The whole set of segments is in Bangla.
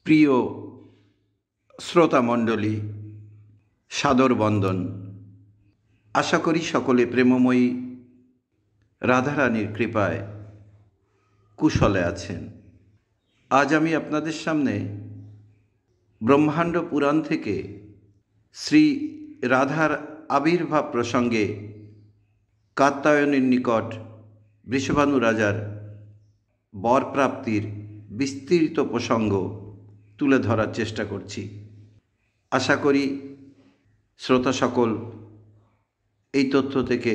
প্রিয় শ্রোতামণ্ডলী, সাদর বন্দন। আশা করি সকলে প্রেমময়ী রাধারানীর কৃপায় কুশলে আছেন। আজ আমি আপনাদের সামনে ব্রহ্মাণ্ড পুরাণ থেকে শ্রী রাধার আবির্ভাব প্রসঙ্গে কাত্যায়নের নিকট বৃষভানু রাজার বরপ্রাপ্তির বিস্তৃত প্রসঙ্গ তুলে ধরার চেষ্টা করছি। আশা করি শ্রোতা সকল এই তথ্য থেকে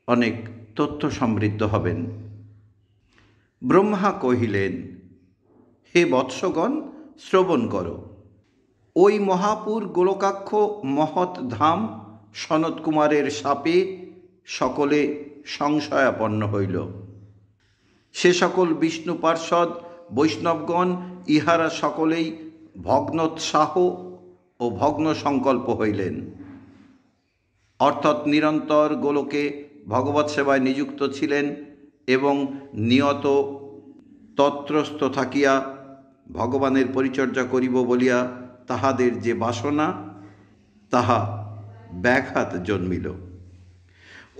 অনেক তথ্য সমৃদ্ধ হবেন। ব্রহ্মা কহিলেন, হে বৎসগণ, শ্রবণ করো। ওই মহাপুর গোলকাক্ষ মহৎ ধাম সনত কুমারের শাপে সকলে সংশয়াপন্ন হইল। সে সকল বিষ্ণু পার্ষদ বৈষ্ণবগণ ইহারা সকলেই ভগ্নোৎসাহ ও ভগ্ন সংকল্প হইলেন, অর্থাৎ নিরন্তর গোলকে ভগবৎ সেবায় নিযুক্ত ছিলেন এবং নিয়ত তত্রস্থ থাকিয়া ভগবানের পরিচর্যা করিব বলিয়া তাহাদের যে বাসনা তাহা ব্যাঘাত জন্মিল।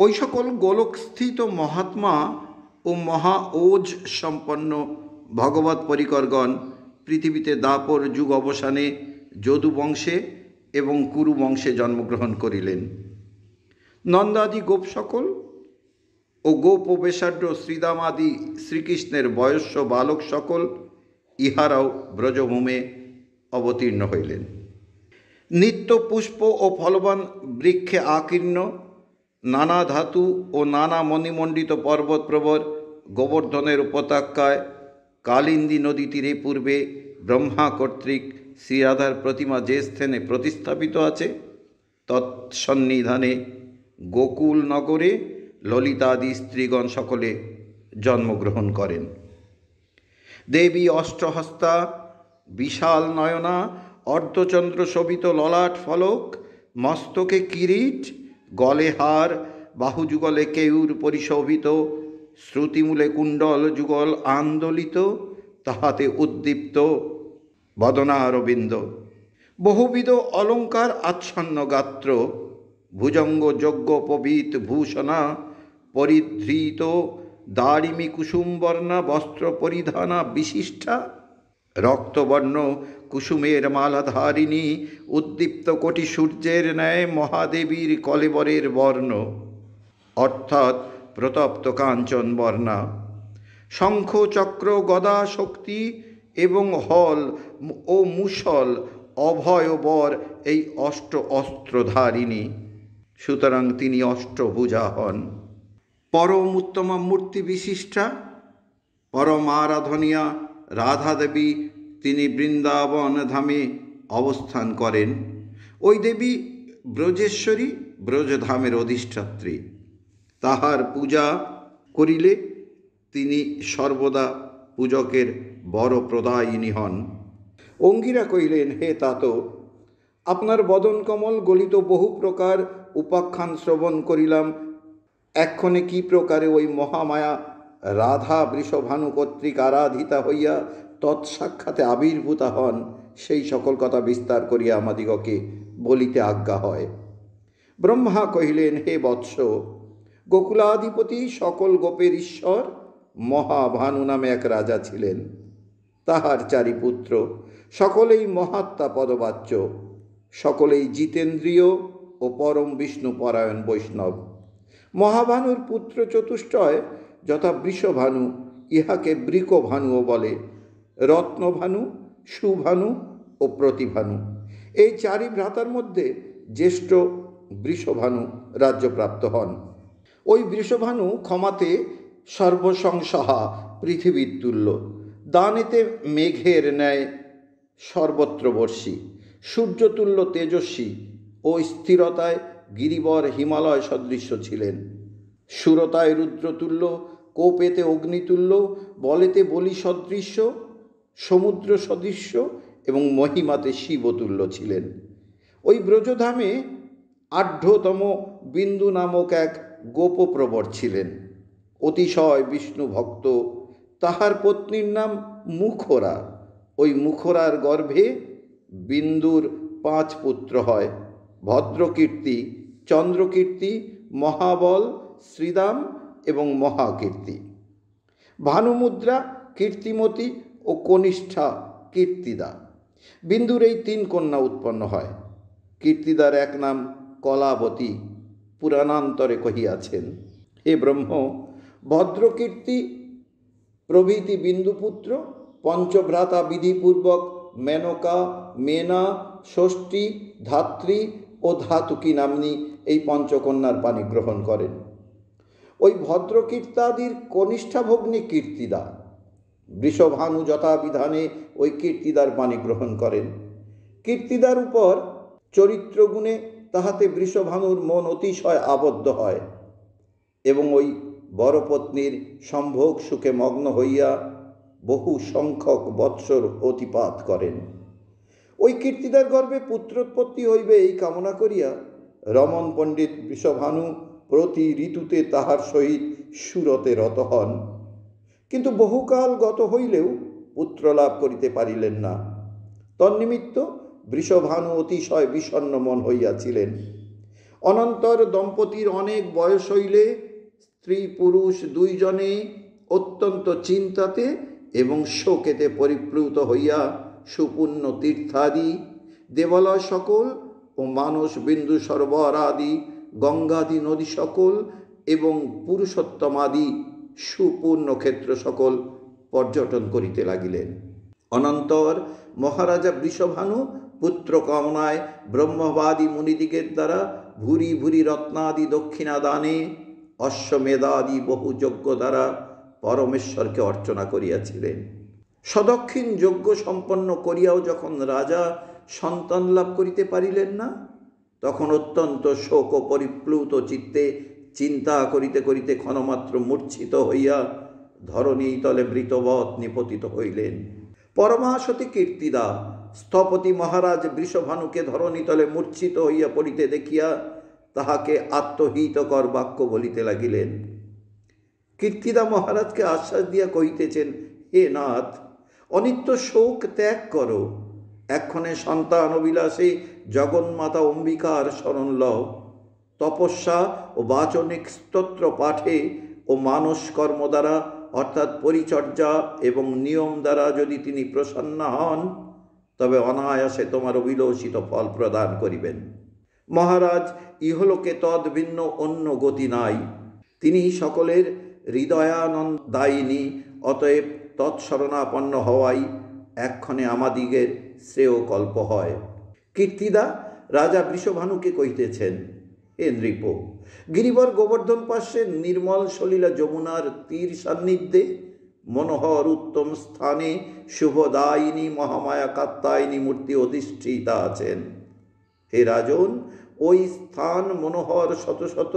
ওই সকল গোলকস্থিত মহাত্মা ও মহা ওজ সম্পন্ন ভগবৎ পরিকরগণ পৃথিবীতে দাপর যুগ অবসানে যদু বংশে এবং কুরু বংশে জন্মগ্রহণ করিলেন। নন্দাদি গোপ সকল ও গোপবেশাঢ্য শ্রীদামাদি শ্রীকৃষ্ণের বয়স্য বালক সকল ইহারাও ব্রজভূমে অবতীর্ণ হইলেন। নিত্য পুষ্প ও ফলবান বৃক্ষে আকীর্ণ নানা ধাতু ও নানা মণিমণ্ডিত পর্বত প্রবর গোবর্ধনের উপত্যকায় কালিন্দী নদী তীরে পূর্বে ব্রহ্মা কর্তৃক শ্রীরাধার প্রতিমা যে স্থানে প্রতিস্থাপিত আছে তৎসন্নিধানে গোকুল নগরে ললিতাদি স্ত্রীগণ সকলে জন্মগ্রহণ করেন। দেবী অষ্টহস্তা, বিশাল নয়না, অর্ধচন্দ্র শোভিত ললাট ফলক, মস্তকে কিরীট, গলে হার, বাহুযুগলে কেয়ূর পরিশোভিত, শ্রুতিমূলে কুণ্ডল যুগল আন্দোলিত, তাহাতে উদ্দীপ্ত বদনারবিন্দ, বহুবিধ অলঙ্কার আচ্ছন্ন গাত্র, ভুজঙ্গ যজ্ঞ পবিত ভূষণা পরিধৃত, দারিমী কুসুমবর্ণা বস্ত্র পরিধানা বিশিষ্টা, রক্তবর্ণ কুসুমের মালাধারিণী, উদ্দীপ্ত কোটি সূর্যের ন্যায় মহাদেবীর কলেবরের বর্ণ, অর্থাৎ প্রতপ্ত কাঞ্চন বর্ণা, শঙ্খ চক্র গদা শক্তি এবং হল ও মুসল অভয় বর এই অষ্ট অস্ত্রধারিণী। সুতরাং তিনি অষ্টভুজা হন। পরম উত্তমা মূর্তি বিশিষ্টা পরম আরাধনীয়া রাধা দেবী তিনি বৃন্দাবন ধামে অবস্থান করেন। ওই দেবী ব্রজেশ্বরী, ব্রজধামের অধিষ্ঠাত্রী। তাহার পূজা করিলে তিনি সর্বদা পূজকের বড় প্রদায়িনী হন। অঙ্গিরা কহিলেন, হে তাত, আপনার বদন কমল গলিত বহু প্রকার উপাখ্যান শ্রবণ করিলাম। এক্ষণে কি প্রকারে ওই মহামায়া রাধা বৃষভানু কর্তৃক আরাধিতা হইয়া তৎসাক্ষাতে আবির্ভূতা হন, সেই সকল কথা বিস্তার করিয়া আমাদিগকে বলিতে আজ্ঞা হয়। ব্রহ্মা কহিলেন, হে বৎস, গোকুলাধিপতি সকল গোপের ঈশ্বর মহাভানু নামে এক রাজা ছিলেন। তাহার চারি পুত্র, সকলেই মহাত্মা পদবাচ্য, সকলেই জিতেন্দ্রীয় ও পরম বিষ্ণু পরায়ণ বৈষ্ণব। মহাভানুর পুত্র চতুষ্টয় যথা বৃষভানু, ইহাকে বৃকভানুও বলে, রত্নভানু, সুভানু ও প্রতিভানু। এই চারি ভ্রাতার মধ্যে জ্যেষ্ঠ বৃষভানু রাজ্যপ্রাপ্ত হন। ওই বৃষভানু ক্ষমাতে সর্বসংসহা পৃথিবীর তুল্য, দানেতে মেঘের ন্যায় সর্বত্রবর্ষী, সূর্যতুল্য তেজস্বী ও স্থিরতায় গিরিবর হিমালয় সদৃশ্য ছিলেন। সুরতায় রুদ্রতুল্য, কোপেতে অগ্নিতুল্য, বলেতে বলি সদৃশ্য, সমুদ্র সদৃশ্য এবং মহিমাতে শিবতুল্য ছিলেন। ওই ব্রজধামে আঢ্যতম বিন্দু নামক এক গোপপ্রবর ছিলেন, অতিশয় বিষ্ণু ভক্ত। তাহার পত্নীর নাম মুখরা। ওই মুখরার গর্ভে বিন্দুর 5 পুত্র হয়: ভদ্রকীর্তি, চন্দ্রকীর্তি, মহাবল, শ্রীদাম এবং মহাকীর্তি। ভানুমুদ্রা, কীর্তিমতী ও কনিষ্ঠা কীর্তিদা। বিন্দুর এই 3 কন্যা উৎপন্ন হয়। কীর্তিদার এক নাম কলাবতী, পুরাণান্তরে কহিয়াছেন, হে ব্রহ্ম, ভদ্রকীর্তি প্রভৃতি বিন্দুপুত্র পঞ্চভ্রাতা বিধিপূর্বক মেনকা, মেনা, ষষ্ঠী, ধাত্রী ও ধাতুকী নাম্নী এই পঞ্চকন্যার পানি গ্রহণ করেন। ওই ভদ্রকীর্তাদির কনিষ্ঠা ভগ্নী কীর্তিদা। বৃষভানু যথাবিধানে ওই কীর্তিদার পানি গ্রহণ করেন। কীর্তিদার উপর চরিত্রগুণে তাহাতে বৃষভানুর মন অতিশয় আবদ্ধ হয় এবং ওই বরপত্নীর সম্ভোগ সুখে মগ্ন হইয়া বহু সংখ্যক বৎসর অতিপাত করেন। ওই কীর্তিদার গর্ভে পুত্রোৎপত্তি হইবে এই কামনা করিয়া রমণ পণ্ডিত বৃষভানু প্রতি ঋতুতে তাহার সহিত সুরতে রত হন, কিন্তু বহুকাল গত হইলেও পুত্র লাভ করিতে পারিলেন না। তন্নিমিত্ত বৃষভানু অতিশয় বিষণ্ণ মন হইয়াছিলেন। অনন্তর দম্পতির অনেক বয়স হইলে স্ত্রী পুরুষ 2 জনে অত্যন্ত চিন্তাতে এবং শোকেতে পরিপ্লুত হইয়া সুপুণ্য তীর্থাদি, দেবালয় সকল ও মানস বিন্দু সরোবর আদি, গঙ্গাদি নদী সকল এবং পুরুষোত্তমাদি সুপূর্ণ ক্ষেত্র সকল পর্যটন করিতে লাগিলেন। অনন্তর মহারাজা বৃষভানু পুত্র কামনায় ব্রহ্মবাদী মুনিদিগের দ্বারা ভূরি ভূরি রত্নাদি দক্ষিণা দানে অশ্বমেধাদি বহু যজ্ঞ দ্বারা পরমেশ্বরকে অর্চনা করিয়াছিলেন। সদক্ষিণ যজ্ঞ সম্পন্ন করিয়াও যখন রাজা সন্তান লাভ করিতে পারিলেন না, তখন অত্যন্ত শোক ও পরিপ্লুত চিত্তে চিন্তা করিতে করিতে ক্ষণমাত্র মূর্ছিত হইয়া ধরণী তলে মৃতবৎ নিপতিত হইলেন। পরমাসতী কীর্তিদা স্থপতি মহারাজ বৃষভানুকে ধরণীতলে মূর্ছিত হইয়া পড়িতে দেখিয়া তাহাকে আত্মহিতকর বাক্য বলিতে লাগিলেন। কীর্তিদা মহারাজকে আশ্বাস দিয়া কহিতেছেন, হে নাথ, অনিত্য শোক ত্যাগ করো, এক্ষণে সন্তান অভিলাষে জগন্মাতা অম্বিকার শরণ লও। তপস্যা ও বাচনিক স্তোত্র পাঠে ও মানস কর্ম দ্বারা অর্থাৎ পরিচর্যা এবং নিয়ম দ্বারা যদি তিনি প্রসন্ন হন, তবে অনায়াসে তোমার অভিলষিত ফল প্রদান করিবেন। মহারাজ, ইহলোকে তদ ভিন্ন অন্য গতি নাই। তিনি সকলের হৃদয়ানন্দায়িনী, অতএব তৎশরণাপন্ন হওয়াই এক্ষণে আমাদিগের শ্রেয় কল্প হয়। কীর্তিদা রাজা বৃষভানুকে কহিতেছেন, হে নৃপ, গিরিবর গোবর্ধন পার্শ্বে নির্মল সলিলা যমুনার তীর সান্নিধ্যে মনোহর উত্তম স্থানে শুভদায়িনী মহামায়া কাত্যায়নী মূর্তি অধিষ্ঠিতা আছেন। হে রাজন, ওই স্থান মনোহর শত শত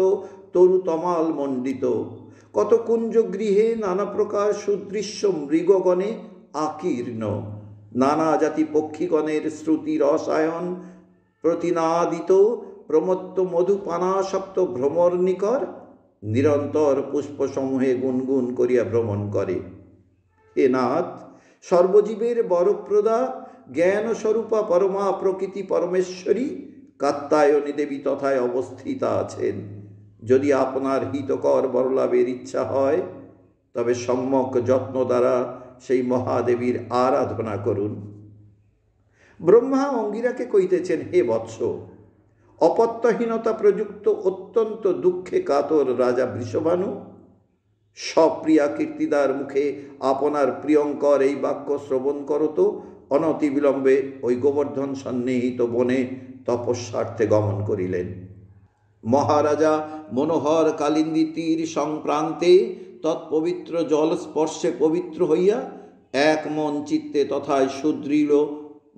তরু তমাল মণ্ডিত। কত কুঞ্জ গৃহে নানা প্রকার সুদৃশ্য মৃগগণে আকীর্ণ, নানা জাতি পক্ষীগণের শ্রুতি রসায়ন প্রতিনাদিত প্রমত্ত মধুপানাসক্ত ভ্রমরনিকর নিরন্তর পুষ্পসমূহে গুনগুন করিয়া ভ্রমণ করে। হে নাথ, সর্বজীবের বরপ্রদা জ্ঞানস্বরূপা পরমা প্রকৃতি পরমেশ্বরী কাত্যায়নী দেবী তথায় অবস্থিতা আছেন। যদি আপনার হিতকর বরলাভের ইচ্ছা হয়, তবে সম্যক যত্ন দ্বারা সেই মহাদেবীর আরাধনা করুন। ব্রহ্মা অঙ্গিরাকে কহিতেছেন, হে বৎস, অপত্যহীনতা প্রযুক্ত অত্যন্ত দুঃখে কাতর রাজা বৃষভানু সপ্রিয়া কীর্তিদার মুখে আপনার প্রিয়ঙ্কর এই বাক্য শ্রবণ করত অনতিবিলম্বে ওই গোবর্ধন সন্নিহিত বনে তপস্যার্থে গমন করিলেন। মহারাজা মনোহর কালিন্দী তীর সংপ্রান্তে তৎপবিত্র জল স্পর্শে পবিত্র হইয়া এক মন চিত্তে তথায় সুদৃঢ়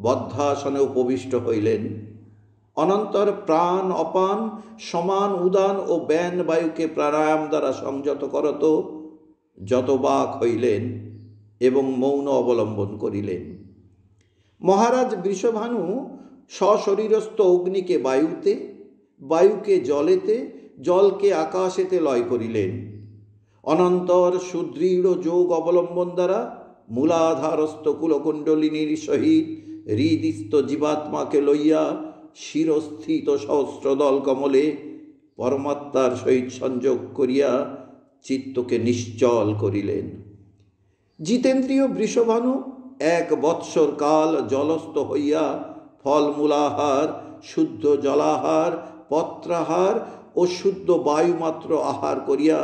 বদ্ধাসনে উপবিষ্ট হইলেন। অনন্তর প্রাণ অপান সমান উদান ও ব্যান বায়ুকে প্রাণায়াম দ্বারা সংযত করত যতবাক হইলেন এবং মৌন অবলম্বন করিলেন। মহারাজ বৃষভানু সশরীরস্থ অগ্নিকে বায়ুতে, বায়ুকে জলেতে, জলকে আকাশেতে লয় করিলেন। অনন্তর সুদৃঢ় যোগ অবলম্বন দ্বারা মূলাধারস্থ কুলকুণ্ডলিনীর সহিত হৃদিস্থ জীবাত্মাকে লইয়া শিরস্থিত সহস্রদল কমলে পরমাত্মার সহিত সংযোগ করিয়া চিত্তকে নিশ্চল করিলেন। জিতেন্দ্রীয় বৃষভানু 1 বৎসর কাল জলস্থ হইয়া ফলমূলাহার, শুদ্ধ জলাহার, পত্রাহার ও শুদ্ধ বায়ুমাত্র আহার করিয়া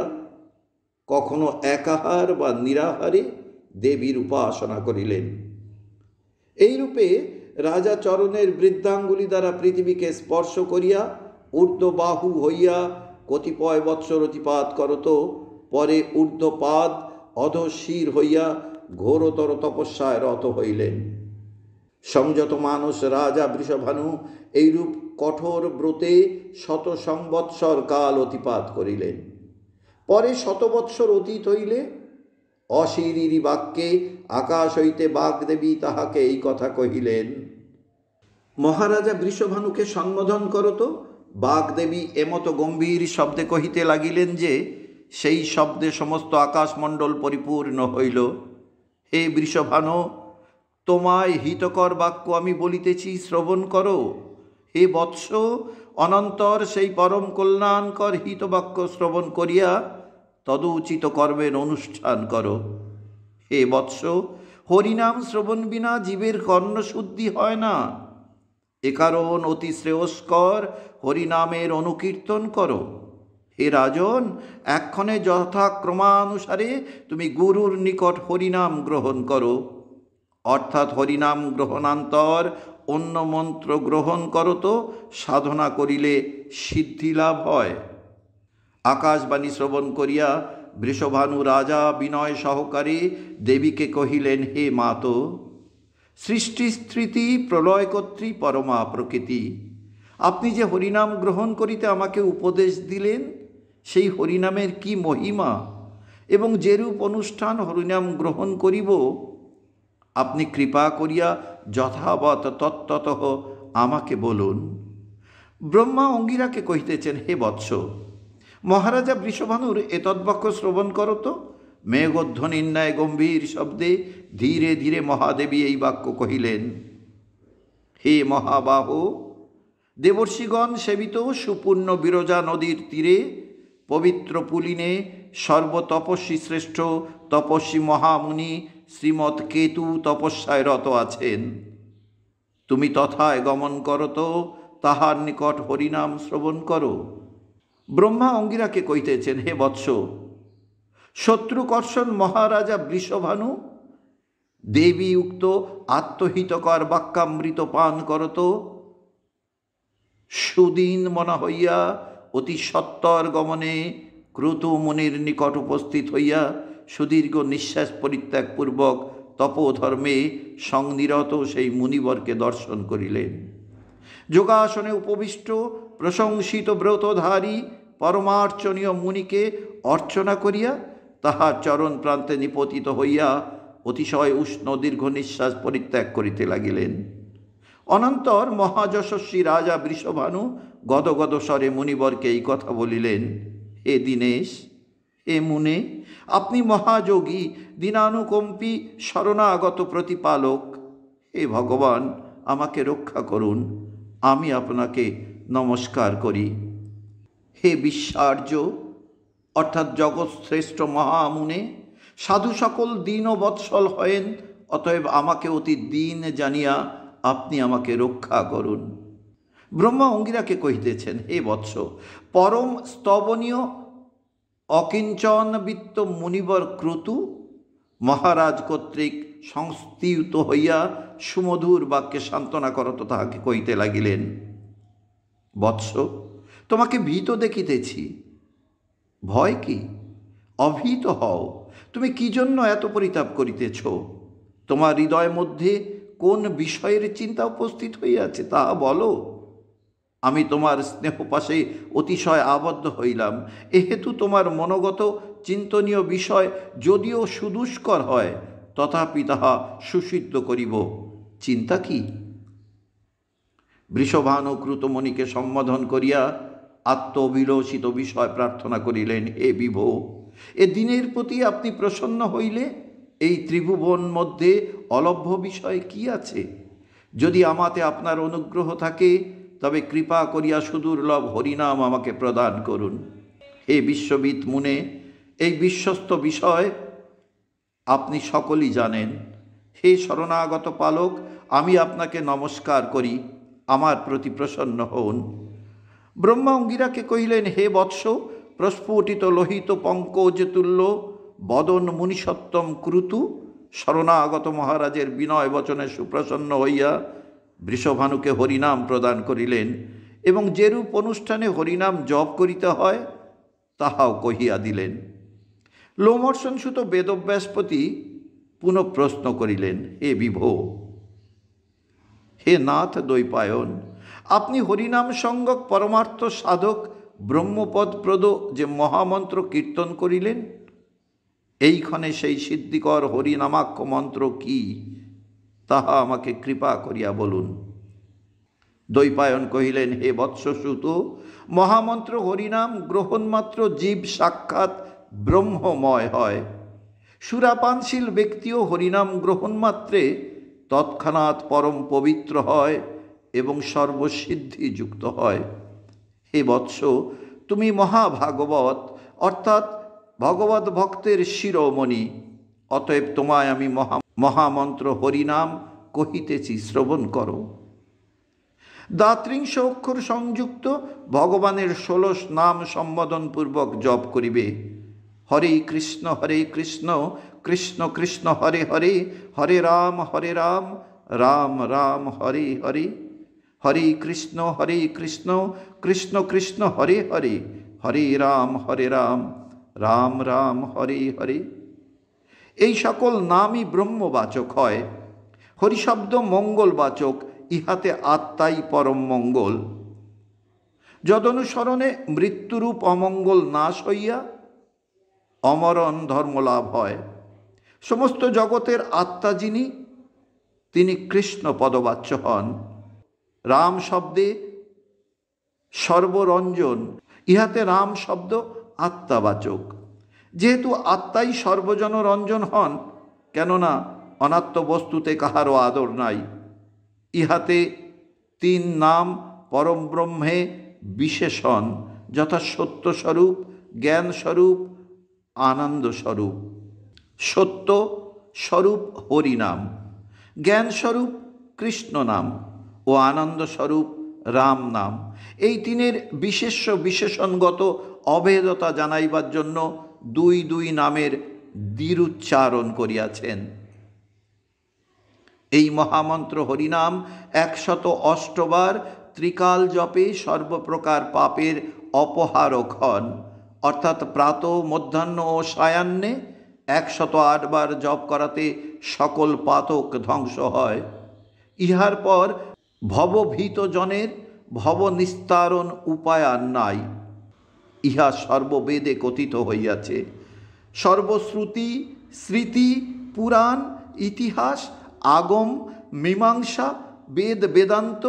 কখনো একাহার বা নিরাহারে দেবীর উপাসনা করিলেন। এইরূপে রাজা চরণের বৃদ্ধাঙ্গুলি দ্বারা পৃথিবীকে স্পর্শ করিয়া ঊর্ধ্ববাহু হইয়া কতিপয় বৎসর অতিপাত করত, পরে ঊর্ধ্বপাদ অধশির হইয়া ঘোরতর তপস্যায় রত হইলেন। সংযত মানুষ রাজা বৃষভানু এইরূপ কঠোর ব্রতে 100 সংবৎসর কাল অতিপাত করিলেন। পরে 100 বৎসর অতীত হইলে অশরীরী বাক্যে আকাশ হইতে বাগদেবী তাহাকে এই কথা কহিলেন। মহারাজা বৃষভানুকে সম্বোধন করত বাগদেবী এমত গম্ভীর শব্দে কহিতে লাগিলেন যে সেই শব্দে সমস্ত আকাশমণ্ডল পরিপূর্ণ হইল। হে বৃষভানু, তোমায় হিতকর বাক্য আমি বলিতেছি, শ্রবণ করো। হে বৎস, অনন্তর সেই পরম কল্যাণকর হিতবাক্য শ্রবণ করিয়া তদুচিত কর্মের অনুষ্ঠান করো। হে বৎস, হরিনাম শ্রবণ বিনা জীবের কর্ণশুদ্ধি হয় না। এ কারণ অতি শ্রেয়স্কর হরিনামের অনুকীর্তন করো। হে রাজন, এক্ষণে যথাক্রমানুসারে তুমি গুরুর নিকট হরিনাম গ্রহণ করো, অর্থাৎ হরিনাম গ্রহণান্তর অন্য মন্ত্র গ্রহণ করো তো সাধনা করিলে সিদ্ধি লাভ হয়। আকাশবাণী শ্রবণ করিয়া বৃষভানু রাজা বিনয় সহকারে দেবীকে কহিলেন, হে মাতো, সৃষ্টিস্থিতি প্রলয়কর্ত্রী পরমা প্রকৃতি, আপনি যে হরিনাম গ্রহণ করিতে আমাকে উপদেশ দিলেন, সেই হরিনামের কি মহিমা এবং যেরূপ অনুষ্ঠান হরিনাম গ্রহণ করিব আপনি কৃপা করিয়া যথাবৎ তত্ত্বতঃ আমাকে বলুন। ব্রহ্মা অঙ্গিরাকে কহিতেছেন, হে বৎস, মহারাজা বৃষভানুর এতদ্বাক্য শ্রবণ করত। মেঘধ্বনির ন্যায় গম্ভীর শব্দে ধীরে ধীরে মহাদেবী এই বাক্য কহিলেন। হে মহাবাহ, দেবর্ষিগণ সেবিত সুপূর্ণ বিরজা নদীর তীরে পবিত্র পুলিনে সর্বতপস্বী শ্রেষ্ঠ তপস্বী মহামুনি শ্রীমৎ কেতু তপস্যায় রত আছেন। তুমি তথায় গমন করত, তাহার নিকট হরিনাম শ্রবণ করো। ব্রহ্মা অঙ্গিরাকে কহিতেছেন, হে বৎস, শত্রুকর্ষণ মহারাজা বৃষভানু দেবী উক্ত আত্মহিতকর বাক্যামৃত পান করত। সুদিন মনা হইয়া অতি সত্বর গমনে ক্রতু মুনির নিকট উপস্থিত হইয়া সুদীর্ঘ নিঃশ্বাস পরিত্যাগপূর্বক তপোধর্মে সংনিরত সেই মুনিবরকে দর্শন করিলেন। যোগাসনে উপবিষ্ট প্রশংসিত ব্রতধারী পরমার্চনীয় মুনিকে অর্চনা করিয়া তাহার চরণ প্রান্তে নিপতিত হইয়া অতিশয় উষ্ণ দীর্ঘ নিঃশ্বাস পরিত্যাগ করিতে লাগিলেন। অনন্তর মহাযশস্বী রাজা বৃষভানু গদগদ স্বরে মুনিবরকে এই কথা বলিলেন, হে দীনেশ, হে মুনে, আপনি মহাযোগী, দীনানুকম্পী, শরণাগত প্রতিপালক। হে ভগবান, আমাকে রক্ষা করুন, আমি আপনাকে নমস্কার করি। হে বিশ্বার্য অর্থাৎ জগৎশ্রেষ্ঠ মহামুনে, সাধু সকল দীন ও বৎসল হয়েন, অতএব আমাকে অতি দীন জানিয়া আপনি আমাকে রক্ষা করুন। ব্রহ্মা অঙ্গিরাকে কহিতেছেন, হে বৎস, পরম স্তবনীয় অকিঞ্চনবিত্ত মুনিবর ক্রতু মহারাজ কর্তৃক সংস্তিত হইয়া সুমধুর বাক্যে সান্ত্বনা করত তাহাকে কহিতে লাগিলেন, বৎস, তোমাকে ভীত দেখিতেছি। ভয় কি? অভীত হও। তুমি কি জন্য এত পরিতাপ করিতেছ? তোমার হৃদয়ের মধ্যে কোন বিষয়ের চিন্তা উপস্থিত হইয়াছে তাহা বলো। আমি তোমার স্নেহপাশে অতিশয় আবদ্ধ হইলাম। এহেতু তোমার মনোগত চিন্তনীয় বিষয় যদিও সুদুষ্কর হয়, তথাপি তাহা সুসিদ্ধ করিব। চিন্তা কি? বৃষভানু ক্রুতমণিকে সম্বোধন করিয়া আত্মবিলসিত বিষয় প্রার্থনা করিলেন, হে বিভো, এ দিনের প্রতি আপনি প্রসন্ন হইলে এই ত্রিভুবন মধ্যে অলভ্য বিষয় কি আছে? যদি আমাতে আপনার অনুগ্রহ থাকে, তবে কৃপা করিয়া সুদুর্লভ হরিনাম আমাকে প্রদান করুন। হে বিশ্ববিদ মুনে, এই বিশ্বস্ত বিষয় আপনি সকলেই জানেন। হে শরণাগত পালক, আমি আপনাকে নমস্কার করি, আমার প্রতি প্রসন্ন হন। ব্রহ্মা অঙ্গিরাকে কহিলেন, হে বৎস, প্রস্ফুটিত লোহিত পঙ্কজ তুল্য বদন মুনিসত্তম ক্রুতু শরণাগত মহারাজের বিনয় বচনে সুপ্রসন্ন হইয়া বৃষভানুকে হরিনাম প্রদান করিলেন এবং যেরূপ অনুষ্ঠানে হরিনাম জপ করিতে হয় তাহাও কহিয়া দিলেন। লোমর্ষণসুত বেদব্যাসপতি পুনঃ প্রশ্ন করিলেন, হে বিভো, হে নাথ দ্বৈপায়ন, আপনি হরিনাম সঙ্গক পরমার্থ সাধক ব্রহ্মপদপ্রদ যে মহামন্ত্র কীর্তন করিলেন, এইক্ষণে সেই সিদ্ধিকর হরিনামাক্ষ মন্ত্র কি, তাহা আমাকে কৃপা করিয়া বলুন। দ্বৈপায়ন কহিলেন, হে বৎসসুত, মহামন্ত্র হরিনাম গ্রহণমাত্র জীব সাক্ষাৎ ব্রহ্মময় হয়। সুরাপানশীল ব্যক্তিও হরিনাম গ্রহণ মাত্রে তৎক্ষণাৎ পরম পবিত্র হয় এবং সর্বসিদ্ধিযুক্ত হয়। হে বৎস, তুমি মহাভাগবত অর্থাৎ ভগবত ভক্তের শিরোমণি, অতএব তোমায় আমি মহামন্ত্র হরিনাম কহিতেছি, শ্রবণ করো। দ্বাত্রিংশ অক্ষর সংযুক্ত ভগবানের ১৬ নাম সম্বোধনপূর্বক জপ করিবে। হরে কৃষ্ণ কৃষ্ণ কৃষ্ণ হরে হরে, হরে রাম রাম রাম হরে হরে, হরে কৃষ্ণ কৃষ্ণ কৃষ্ণ হরে হরে, হরে রাম রাম রাম হরে হরে। এই সকল নামই ব্রহ্মবাচক হয়। হরিশব্দ মঙ্গলবাচক, ইহাতে আত্মাই পরম মঙ্গল। যদনুসরণে মৃত্যুরূপ অমঙ্গল নাশ হইয়া অমরণ ধর্মলাভ হয়। সমস্ত জগতের আত্মা যিনি, তিনি কৃষ্ণ পদবাচ্য হন। রাম শব্দে সর্বরঞ্জন, ইহাতে রাম শব্দ আত্মাবাচক। যেহেতু আত্মাই সর্বজন রঞ্জন হন, কেননা অনাত্ম বস্তুতে কাহারও আদর নাই, ইহাতে ৩ নাম পরম ব্রহ্মে বিশেষণ, যথা সত্যস্বরূপ, জ্ঞানস্বরূপ, আনন্দস্বরূপ। সত্য স্বরূপ হরিনাম, জ্ঞানস্বরূপ কৃষ্ণ নাম ও আনন্দস্বরূপ রাম নাম। এই ৩-এর বিশেষণগত অভেদতা জানাইবার জন্য ২ নামের দ্বিরুচ্চারণ করিয়াছেন। এই মহামন্ত্র হরিনাম ১০৮ বার ত্রিকাল জপে সর্বপ্রকার পাপের অপহারক হন, অর্থাৎ প্রাত, মধ্যাহ্ন ও সায়াহ্নে ১০৮ বার জপ করাতে সকল পাতক ধ্বংস হয়। ইহার পর ভবভীত জনের ভব নিস্তারণ উপায় আর নাই, ইহা সর্ববেদে কথিত হইয়াছে। সর্বশ্রুতি, স্মৃতি, পুরাণ, ইতিহাস, আগম, মীমাংসা, বেদ, বেদান্ত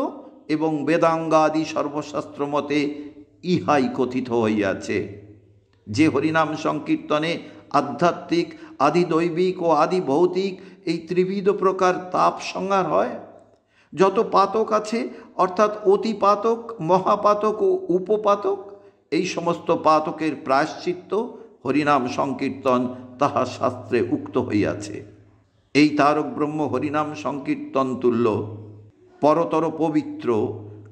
এবং বেদাঙ্গাদি সর্বশাস্ত্র মতে ইহাই কথিত হইয়াছে যে হরিনাম সংকীর্তনে আধ্যাত্মিক, আদিদৈবিক ও আদি ভৌতিক এই ত্রিবিধ প্রকার তাপ সংহার হয়। যত পাতক আছে, অর্থাৎ অতিপাতক, মহাপাতক ও উপপাতক, এই সমস্ত পাতকের প্রায়শ্চিত্ত হরিনাম সংকীর্তন তাহা শাস্ত্রে উক্ত হইয়াছে। এই তারক ব্রহ্ম হরিনাম সংকীর্তন তুল্য পরতর পবিত্র,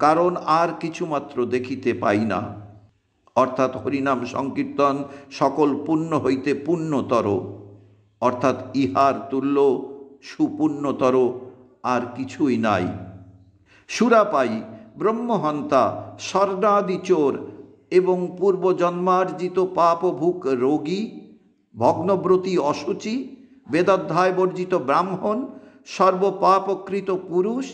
কারণ আর কিছুমাত্র দেখিতে পাই না। অর্থাৎ হরিনাম সংকীর্তন সকল পুণ্য হইতে পুণ্যতর, অর্থাৎ ইহার তুল্য সুপুণ্যতর আর কিছুই নাই। সুরাপায়ী, ব্রহ্মহন্তা, স্বর্ণাদি চোর এবং পূর্বজন্মার্জিত পাপভুক রোগী, ভগ্নব্রতী অশুচি, বেদাধ্যায় বর্জিত ব্রাহ্মণ, সর্বপাপকৃত পুরুষ,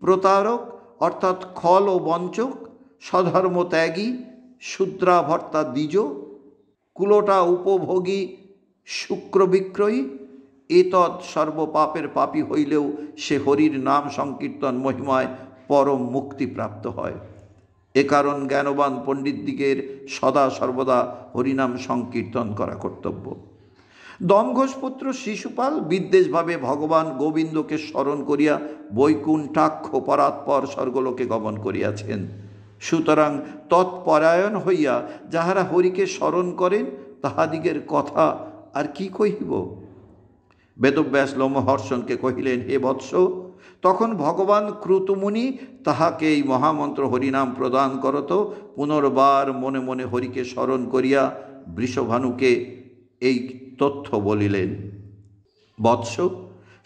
প্রতারক অর্থাৎ খল ও বঞ্চক, স্বধর্মত্যাগী, শূদ্রাভর্তা দ্বিজ, কুলোটা উপভোগী, শুক্রবিক্রয়ী, এতৎ সর্বপাপের পাপী হইলেও সে হরির নাম সংকীর্তন মহিমায় পরম মুক্তিপ্রাপ্ত হয়। এ কারণ জ্ঞানবান পণ্ডিতদিগের সদা সর্বদা হরিনাম সংকীর্তন করা কর্তব্য। দমঘোষপুত্র শিশুপাল বিদ্বেষভাবে ভগবান গোবিন্দকে স্মরণ করিয়া বৈকুণ্ঠাক্ষ পরাৎপর স্বর্গলোকে গমন করিয়াছেন। সুতরাং তৎপরায়ণ হইয়া যাহারা হরিকে স্মরণ করেন তাহাদিগের কথা আর কি কহিব। বেদব্যাস লোমহর্ষণকে কহিলেন, হে বৎস, তখন ভগবান ক্রুতমুনি তাহাকে এই মহামন্ত্র হরিনাম প্রদান করত। পুনর্বার মনে মনে হরিকে স্মরণ করিয়া বৃষভানুকে এই তথ্য বলিলেন। বৎস,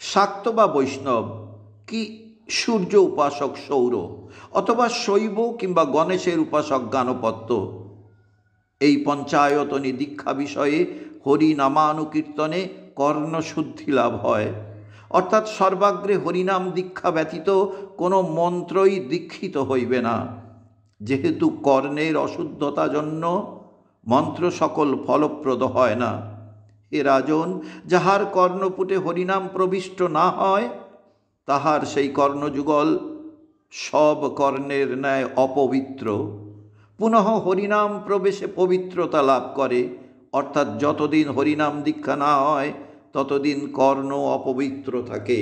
শাক্ত বা বৈষ্ণব কি সূর্য উপাসক সৌর অথবা শৈব কিংবা গণেশের উপাসক গানপত্য, এই পঞ্চায়তনী দীক্ষা বিষয়ে হরিনামানুকীর্তনে কর্ণশুদ্ধি লাভ হয়। অর্থাৎ সর্বাগ্রে হরিনাম দীক্ষা ব্যতীত কোনো মন্ত্রই দীক্ষিত হইবে না। যেহেতু কর্ণের অশুদ্ধতা জন্য মন্ত্র সকল ফলপ্রদ হয় না। হে রাজন, যাহার কর্ণপুটে হরিনাম প্রবিষ্ট না হয় তাহার সেই কর্ণযুগল সব কর্ণের ন্যায় অপবিত্র। পুনঃ হরিনাম প্রবেশে পবিত্রতা লাভ করে। অর্থাৎ যতদিন হরিনাম দীক্ষা না হয় ততদিন কর্ণ অপবিত্র থাকে।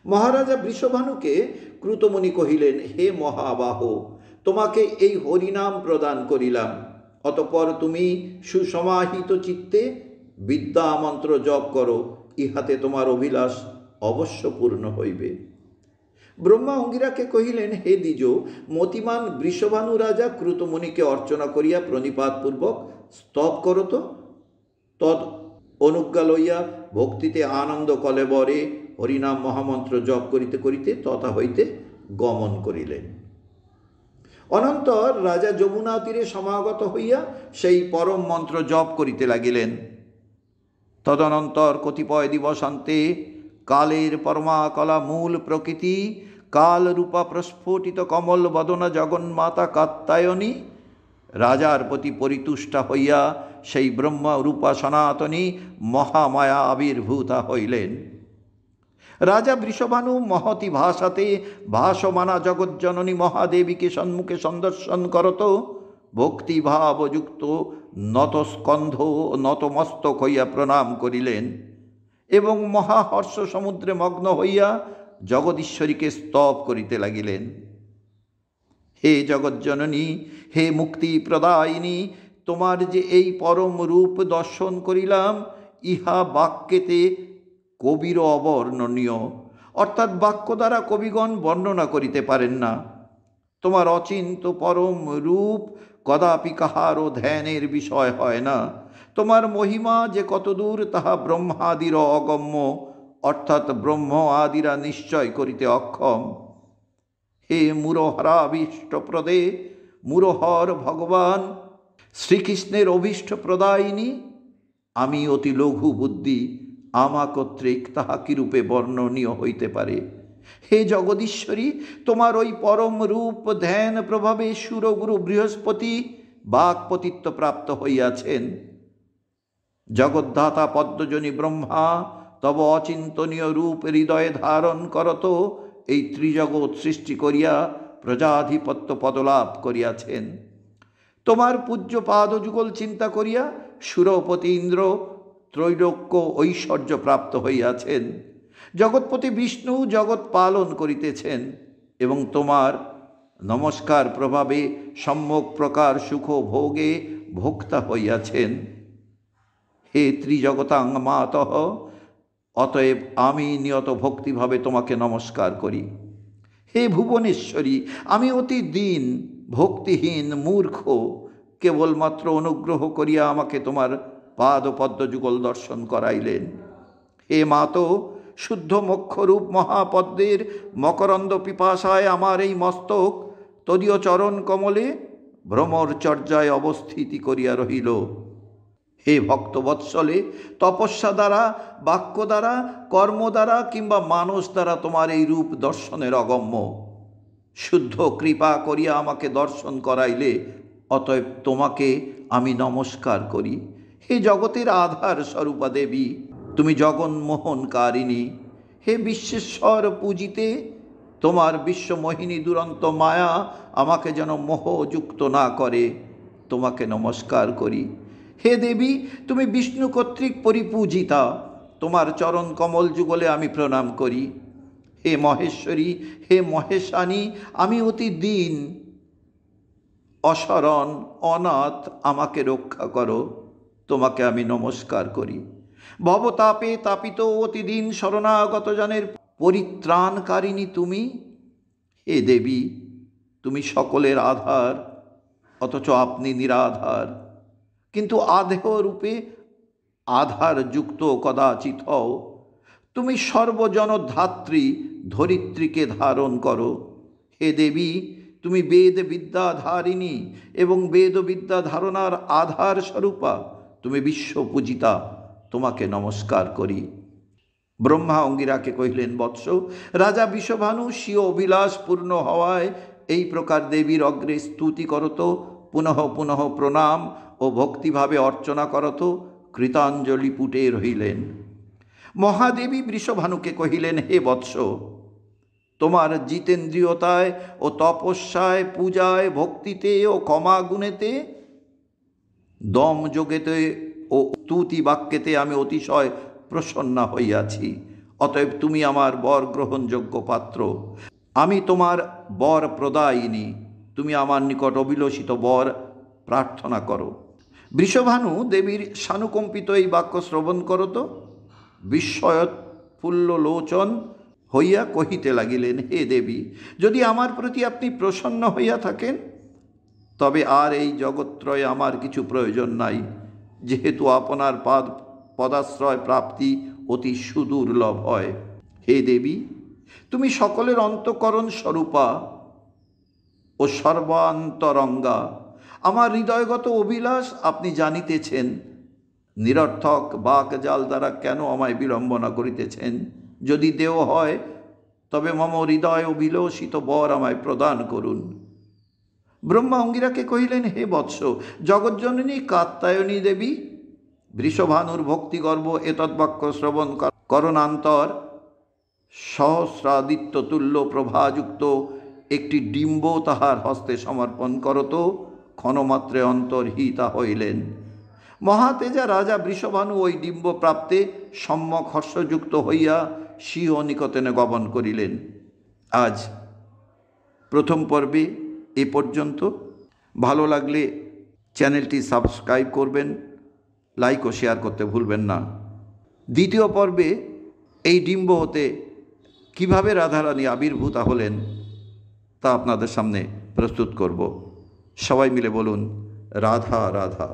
মহারাজা বৃষভানুকে ক্রুতমুনি কহিলেন, হে মহাবাহ, তোমাকে এই হরিনাম প্রদান করিলাম। অতঃপর তুমি সুসমাহিত চিত্তে বিদ্যা মন্ত্র জপ করো, ইহাতে তোমার অভিলাষ অবশ্য পূর্ণ হইবে। ব্রহ্মা অঙ্গিরাকে কহিলেন, হে দ্বিজ, মতিমান বৃষভানু রাজা ক্রুতমুনিকে অর্চনা করিয়া প্রণিপাতপূর্বক স্তব করত। তদ অনুজ্ঞা লইয়া ভক্তিতে আনন্দ কলেবরে হরিনাম মহামন্ত্র জপ করিতে করিতে তথা হইতে গমন করিলেন। অনন্তর রাজা যমুনা তীরে সমাগত হইয়া সেই পরম মন্ত্র জপ করিতে লাগিলেন। তদনন্তর কতিপয় দিবসান্তে কালের পরমাকলা মূল প্রকৃতি কালরূপা প্রস্ফুটিত কমল বদনা জগন্মাতা কাত্যায়নী রাজার প্রতি পরিতুষ্টা হইয়া সেই ব্রহ্মরূপা সনাতনী মহামায়া আবির্ভূতা হইলেন। রাজা বৃষভানু মহতি ভাষাতে ভাসমানা জগজ্জননী মহাদেবীকে সম্মুখে সন্দর্শন করত ভক্তিভাবযুক্ত নতস্কন্ধ নতমস্তক হইয়া প্রণাম করিলেন এবং মহাহর্ষ সমুদ্রে মগ্ন হইয়া জগদীশ্বরীকে স্তব করিতে লাগিলেন। হে জগজ্জননী, হে মুক্তি প্রদায়িনী, তোমার যে এই পরম রূপ দর্শন করিলাম, ইহা বাক্যেতে কবির অবর্ণনীয়। অর্থাৎ বাক্য দ্বারা কবিগণ বর্ণনা করিতে পারেন না। তোমার অচিন্ত পরম রূপ কদাপি কাহারও ধ্যানের বিষয় হয় না। তোমার মহিমা যে কতদূর তাহা ব্রহ্মাদির অগম্য, অর্থাৎ ব্রহ্ম আদিরা নিশ্চয় করিতে অক্ষম। হে মুরহরাভীষ্টপ্রদে, মুরহর ভগবান শ্রীকৃষ্ণের অভীষ্ট প্রদায়িনী, আমি অতি লঘু বুদ্ধি, আমা কর্তৃক তাহা কিরূপে বর্ণনীয় হইতে পারে। হে জগদীশ্বরী, তোমার ওই পরম রূপ ধ্যান প্রভাবে সুরগুরু বৃহস্পতি বাক্পতিত্ব প্রাপ্ত হইয়াছেন। জগদ্ধাতা পদ্মজনী ব্রহ্মা তব অচিন্তনীয় রূপ হৃদয়ে ধারণ করত এই ত্রিজগৎ সৃষ্টি করিয়া প্রজাধিপত্য পদলাভ করিয়াছেন। তোমার পূজ্য পাদযুগল চিন্তা করিয়া সুরপতি ইন্দ্র ত্রৈলোক্য ঐশ্বর্য প্রাপ্ত হইয়াছেন। জগৎপতি বিষ্ণু জগৎ পালন করিতেছেন এবং তোমার নমস্কার প্রভাবে সম্যক প্রকার সুখ ভোগে ভোক্তা হইয়াছেন। হে ত্রিজগতাং মাতঃ, অতএব আমি নিয়ত ভক্তিভাবে তোমাকে নমস্কার করি। হে ভুবনেশ্বরী, আমি অতি দীন, ভক্তিহীন, মূর্খ, কেবলমাত্র অনুগ্রহ করিয়া আমাকে তোমার পাদপদ্মযুগল দর্শন করাইলেন। হে মাতো, শুদ্ধ মোক্ষরূপ মহাপদ্মের মকরন্দ পিপাসায় আমার এই মস্তক তদীয় চরণ কমলে ভ্রমরচর্যায় অবস্থিতি করিয়া রহিল। হে ভক্তবৎসলে, তপস্যা দ্বারা, বাক্য দ্বারা, কর্ম দ্বারা কিংবা মানস দ্বারা তোমার এই রূপ দর্শনের অগম্য। শুদ্ধ কৃপা করিয়া আমাকে দর্শন করাইলে, অতএব তোমাকে আমি নমস্কার করি। হে জগতের আধার স্বরূপা দেবী, তুমি জগন্মোহনকারিণী। হে বিশ্বেশ্বর পূজিতে, তোমার বিশ্বমোহিনী দুরন্ত মায়া আমাকে যেন মোহযুক্ত না করে, তোমাকে নমস্কার করি। হে দেবী, তুমি বিষ্ণু কর্তৃক পরিপূজিতা, তোমার চরণ কমল যুগলে আমি প্রণাম করি। হে মহেশ্বরী, হে মহেশানী, আমি অতি দীন, অশরণ, অনাথ, আমাকে রক্ষা করো, তোমাকে আমি নমস্কার করি। ভবতাপে তাপিত অতিদিন শরণাগত জনের পরিত্রাণকারিণী তুমি। হে দেবী, তুমি সকলের আধার, অথচ আপনি নিরাধার, কিন্তু আদেহ রূপে আধার যুক্ত কদাচিৎ হও। তুমি সর্বজনধাত্রী, ধরিত্রীকে ধারণ করো। হে দেবী, তুমি বেদ বিদ্যা ধারিণী এবং বেদ বিদ্যা ধারণার আধার স্বরূপা, তুমি বিশ্বপূজিতা, তোমাকে নমস্কার করি। ব্রহ্মা অঙ্গিরাকে কহিলেন, বৎস, রাজা বিষভানু স্বীয় অভিলাষ পূর্ণ হওয়ায় এই প্রকার দেবীর অগ্রে স্তুতি করত, পুনঃ পুনঃ প্রণাম ও ভক্তিভাবে অর্চনা করত, কৃতাঞ্জলি পুটে রহিলেন। মহাদেবী বৃষভানুকে কহিলেন, হে বৎস, তোমার জিতেন্দ্রিয়তায় ও তপস্যায়, পূজায়, ভক্তিতে ও ক্ষমাগুণেতে, দম যোগেতে ও স্তুতি বাক্যেতে আমি অতিশয় প্রসন্না হইয়াছি। অতএব তুমি আমার বর গ্রহণযোগ্য পাত্র, আমি তোমার বর প্রদায়িনী, তুমি আমার নিকট অভিলষিত বর প্রার্থনা করো। বৃষভানু দেবীর সানুকম্পিত এই বাক্য শ্রবণ করত বিস্ময়োৎফুল্ল লোচন হইয়া কহিতে লাগিলেন, হে দেবী, যদি আমার প্রতি আপনি প্রসন্ন হইয়া থাকেন, তবে আর এই জগত্রয়ে আমার কিছু প্রয়োজন নাই, যেহেতু আপনার পদাশ্রয় প্রাপ্তি অতি সুদুর্লভ হয়। হে দেবী, তুমি সকলের অন্তঃকরণ স্বরূপা ও সর্বান্তরঙ্গা, আমার হৃদয়গত অভিলাষ আপনি জানিতেছেন। নিরর্থক বাকজাল দ্বারা কেন আমায় বিড়ম্বনা করিতেছেন? যদি দেও হয়, তবে মম হৃদয় অভিলষিত বর আমায় প্রদান করুন। ব্রহ্মা অঙ্গিরাকে কহিলেন, হে বৎস, জগজ্জননী কাত্যায়নী দেবী, বৃষভানুর ভক্তিগর্ভ এতদ্বাক্য শ্রবণ করণান্তর সহস্রাদিত্য তুল্য প্রভাযুক্ত একটি ডিম্ব তাহার হস্তে সমর্পণ করত, ক্ষণমাত্রে অন্তর্হিতা হইলেন। মহাতেজা রাজা বৃষভানু ওই ডিম্ব প্রাপ্তে সম্যক হর্ষযুক্ত হইয়া স্বীয় নিকটেনে গমন করিলেন। আজ প্রথম পর্বে এ পর্যন্ত। ভালো লাগলে চ্যানেলটি সাবস্ক্রাইব করবেন, লাইক ও শেয়ার করতে ভুলবেন না। দ্বিতীয় পর্বে এই ডিম্ব হতে কীভাবে রাধারানী আবির্ভূতা হলেন তা আপনাদের সামনে প্রস্তুত করব। সবাই মিলে বলুন, রাধা রাধা।